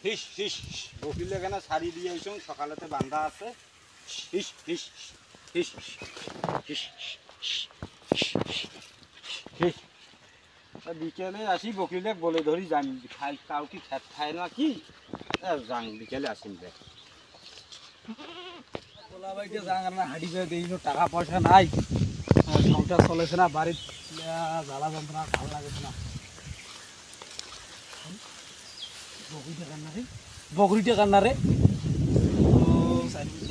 হিস হিস বকিলে কেন শাড়ি দিয়ে এসো সকালেতে বান্ধা আছে হিস হিস হিস হিস হিস বিকেলে আসি বকিলে বলে ধরি যান খাই কাউ কি খেত খায় না কি যান বিকেলে আসেন দেখ বলা ভাইকে যাং না হাঁটি করে দিই টাকা পয়সা নাই সংসার চলেছে না বাড়ির জ্বালা যন্ত্রণা ভালো লাগছে না বকরিটা কান্না রে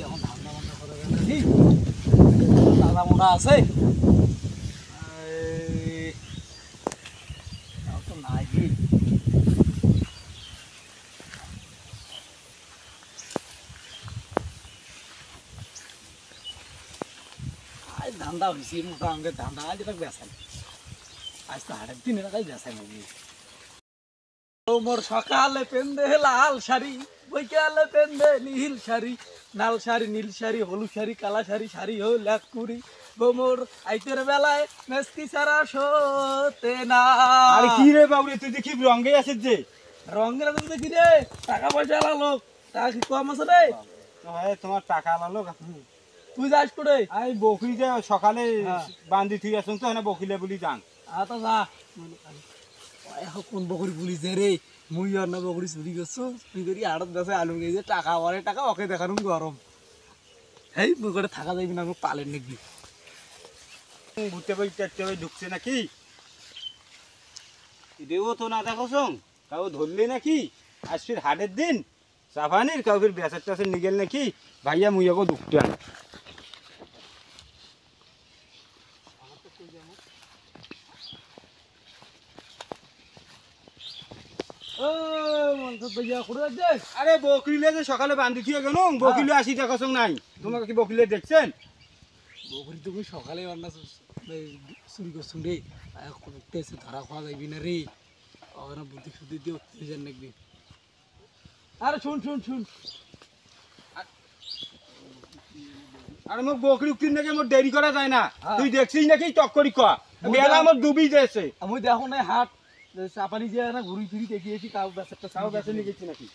এখন ধান্দা বান্ধা করে গেছি দাদা মোটা আছে তো নাই ধান্দা হয়েছি মোটা অঙ্কের ধান্দা আজ এটা বেসাই আজ তো হাটের দিন এলাকায় বেসাই নাকি মোর সকালে পেন্দে লাল শাড়ি বৈকালে পেন্দে নীল শাড়ি লাল শাড়ি নীল শাড়ি হলুদ শাড়ি কালা শাড়ি শাড়ি হল এক কুড়ি মোর আইতের বেলায় মেস্তি সারা সতে না আরে কি রে বাবুরে তুই দেখি রঙে আছিস যে রঙের তুমি দেখি রে টাকা পয়সা লালো টাকা কি কম আছে রে হ্যাঁ তোমার টাকা লালো তুই যাস করে আমি বকরি যে সকালে বান্ধি থুই আসুন তো না বকিলে বলি যান আতা যা কোন বকরি পুলিশ রে মুই আর না বকরি চুরি করছো চুরি করি আড়ত বেসে আলু গেছে টাকা ওরে টাকা ওকে দেখানো গরম হেই মুই করে থাকা যাইবি না পালেন নাকি ঘুরতে বই টেটতে বই ঢুকছে নাকি দেবো তো না দেখো সং কাউ ধরলে নাকি আজ ফির হাটের দিন সাফানির কাউ ফির বেসার টাসের নিগেল নাকি ভাইয়া মুইয়াকে ঢুকতে আরে বকরিলে যে সকালে বান্ধি থিয়ে গেল বকিলে আসি দেখো সং নাই তোমাকে কি বকিলে দেখছেন বকরি তুমি সকালে রান্না চুরি করছুন রে টেসে ধরা খাওয়া যাইবি না রে ওরা বুদ্ধি শুদ্ধি দিয়ে উঠতে যান নাকি আরে শুন শুন শুন আরে মোক বকরি উক্তির নাকি মোর দেরি করা যায় না তুই দেখছিস নাকি চক্করি কয়া বেলা আমার ডুবি যাচ্ছে আমি দেখো না হাট চাপানি যে না ঘুরি ফিরি দেখিয়েছি কাউ বেচারটা তাও বেছে নিয়ে গেছি নাকি